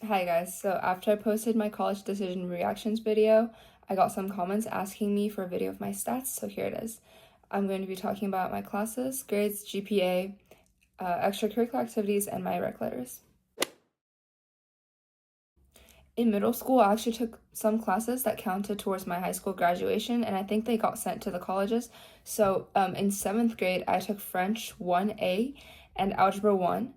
Hi guys, so after I posted my college decision reactions video, I got some comments asking me for a video of my stats, so here it is. I'm going to be talking about my classes, grades, GPA, extracurricular activities, and my rec letters. In middle school, I actually took some classes that counted towards my high school graduation, and I think they got sent to the colleges. So in 7th grade, I took French 1A and Algebra 1.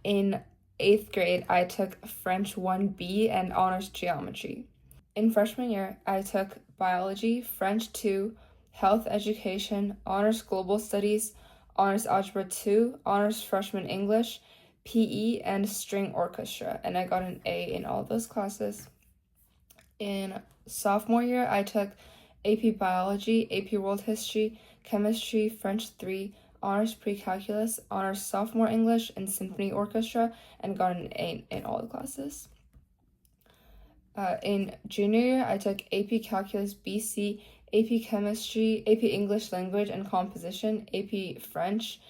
In 8th grade, I took French 1B and Honors Geometry. In freshman year, I took Biology, French 2, Health Education, Honors Global Studies, Honors Algebra 2, Honors Freshman English, PE, and String Orchestra, and I got an A in all those classes. In sophomore year, I took AP Biology, AP World History, Chemistry, French 3, Honors Pre-Calculus, Honors Sophomore English, and Symphony Orchestra, and got an A in all the classes. In junior year, I took AP Calculus BC, AP Chemistry, AP English Language and Composition, AP French,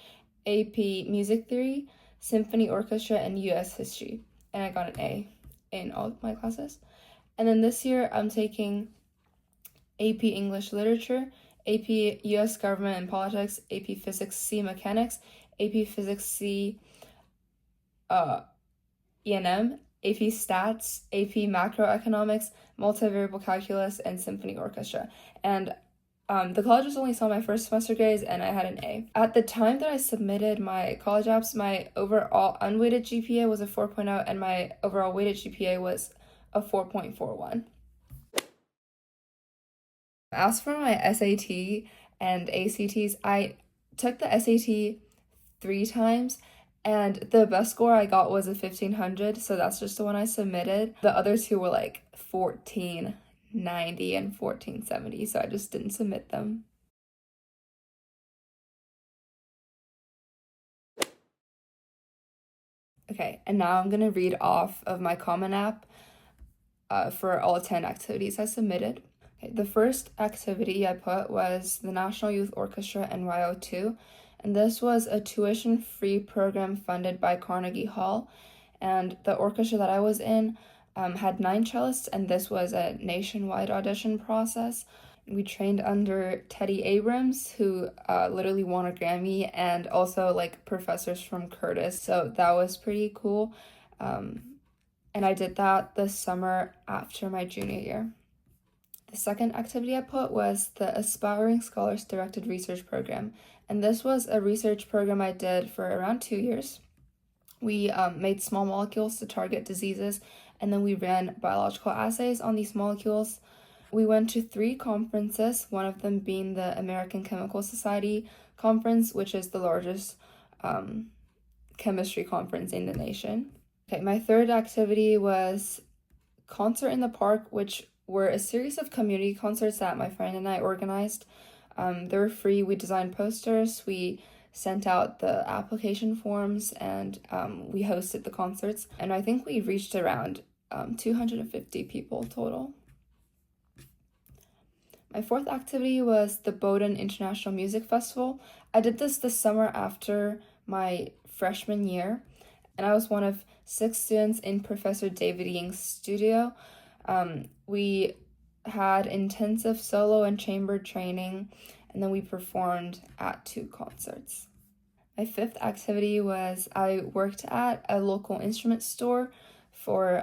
AP Music Theory, Symphony Orchestra, and US History, and I got an A in all of my classes. And then this year, I'm taking AP English Literature, AP US Government and Politics, AP Physics C Mechanics, AP Physics C E&M, AP Stats, AP Macroeconomics, Multivariable Calculus, and Symphony Orchestra. And the colleges only saw my first semester grades, and I had an A. At the time that I submitted my college apps, my overall unweighted GPA was a 4.0, and my overall weighted GPA was a 4.41. As for my SAT and ACTs, I took the SAT 3 times, and the best score I got was a 1500, so that's just the one I submitted. The other two were like 1490 and 1470, so I just didn't submit them. Okay, and now I'm gonna read off of my Common App for all 10 activities I submitted. Okay, the first activity I put was the National Youth Orchestra NYO2, and this was a tuition-free program funded by Carnegie Hall, and the orchestra that I was in had 9 cellists, and this was a nationwide audition process. We trained under Teddy Abrams, who literally won a Grammy, and also like professors from Curtis, so that was pretty cool. And I did that the summer after my junior year. The second activity I put was the Aspiring Scholars Directed Research Program, and this was a research program I did for around 2 years. We made small molecules to target diseases, and then we ran biological assays on these molecules. We went to 3 conferences, one of them being the American Chemical Society conference, which is the largest chemistry conference in the nation. Okay, my third activity was Concert in the Park, which were a series of community concerts that my friend and I organized. They were free. We designed posters, we sent out the application forms, and we hosted the concerts. And I think we reached around 250 people total. My fourth activity was the Bowdoin International Music Festival. I did this the summer after my freshman year, and I was one of 6 students in Professor David Ying's studio. We had intensive solo and chamber training, and then we performed at 2 concerts. My fifth activity was I worked at a local instrument store for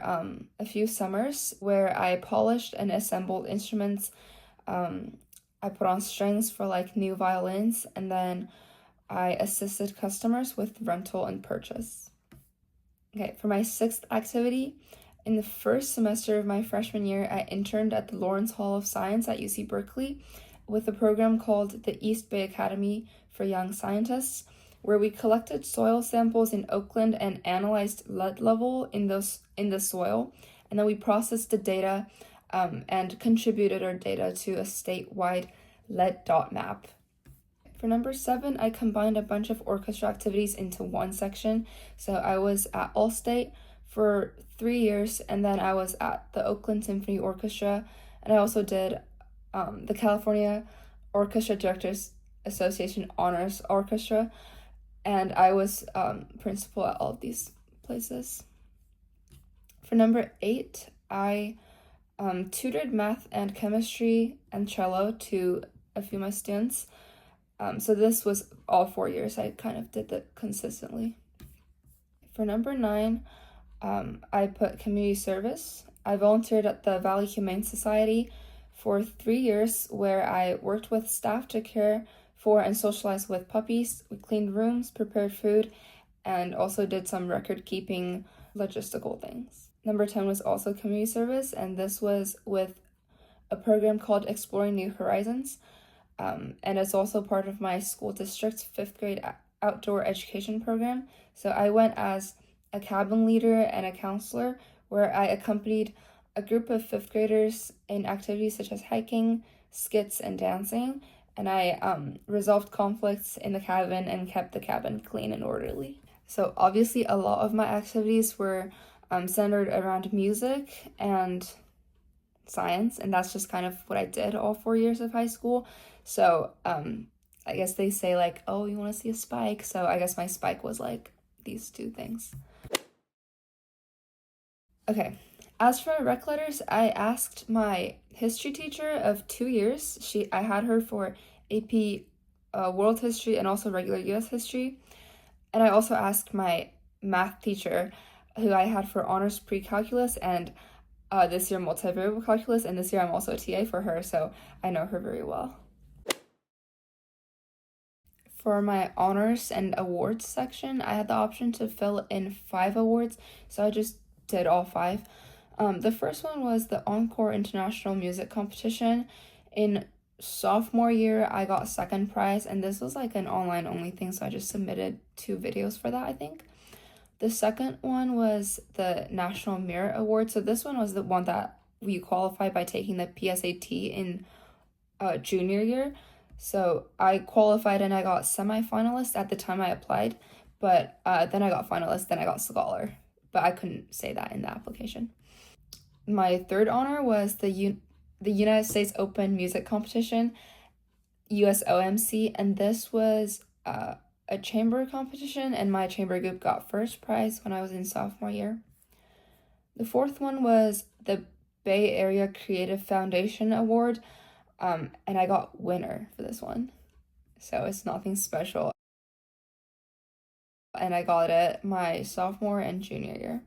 a few summers where I polished and assembled instruments. I put on strings for like new violins, and then I assisted customers with rental and purchase. Okay, for my sixth activity, in the first semester of my freshman year, I interned at the Lawrence Hall of Science at UC Berkeley with a program called the East Bay Academy for Young Scientists, where we collected soil samples in Oakland and analyzed lead level in the soil, and then we processed the data and contributed our data to a statewide lead dot map. For number 7, I combined a bunch of orchestra activities into one section. So I was at Allstate for 3 years, and then I was at the Oakland Symphony Orchestra, and I also did the California Orchestra Directors Association Honors Orchestra, and I was principal at all of these places. For number 8, I tutored math and chemistry and cello to a few of my students. So this was all 4 years. I kind of did that consistently. For number 9, I put community service. I volunteered at the Valley Humane Society for 3 years, where I worked with staff to care for and socialize with puppies. We cleaned rooms, prepared food, and also did some record-keeping logistical things. Number 10 was also community service, and this was with a program called Exploring New Horizons. And it's also part of my school district's 5th grade outdoor education program. So I went as a cabin leader and a counselor, where I accompanied a group of 5th graders in activities such as hiking, skits, and dancing. And I resolved conflicts in the cabin and kept the cabin clean and orderly. So obviously a lot of my activities were centered around music and science, and that's just kind of what I did all 4 years of high school. So I guess they say like, oh, you want to see a spike? So I guess my spike was like these 2 things. Okay, as for rec letters, I asked my history teacher of 2 years. I had her for AP World History and also regular US History. And I also asked my math teacher, who I had for honors pre-calculus and this year multivariable calculus, and this year I'm also a TA for her, so I know her very well. For my honors and awards section, I had the option to fill in 5 awards, so I just did all 5. The first one was the Encore International Music Competition. In sophomore year, I got 2nd prize, and this was like an online only thing, so I just submitted 2 videos for that, I think. The second one was the National Merit Award. So this one was the one that we qualified by taking the PSAT in junior year. So I qualified and I got semi-finalist at the time I applied, but then I got finalist, then I got scholar, but I couldn't say that in the application. My third honor was the United States Open Music Competition, USOMC, and this was a chamber competition, and my chamber group got 1st prize when I was in sophomore year. The 4th one was the Bay Area Creative Foundation Award, and I got winner for this one. So it's nothing special. And I got it my sophomore and junior year.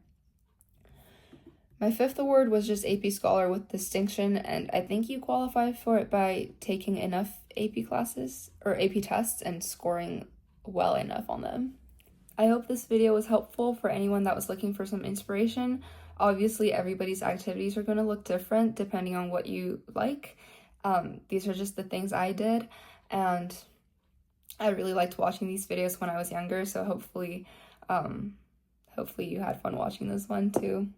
My 5th award was just AP Scholar with distinction, and I think you qualify for it by taking enough AP classes or AP tests and scoring well enough on them. I hope this video was helpful for anyone that was looking for some inspiration. Obviously, everybody's activities are going to look different depending on what you like. These are just the things I did, and I really liked watching these videos when I was younger, so hopefully you had fun watching this one too.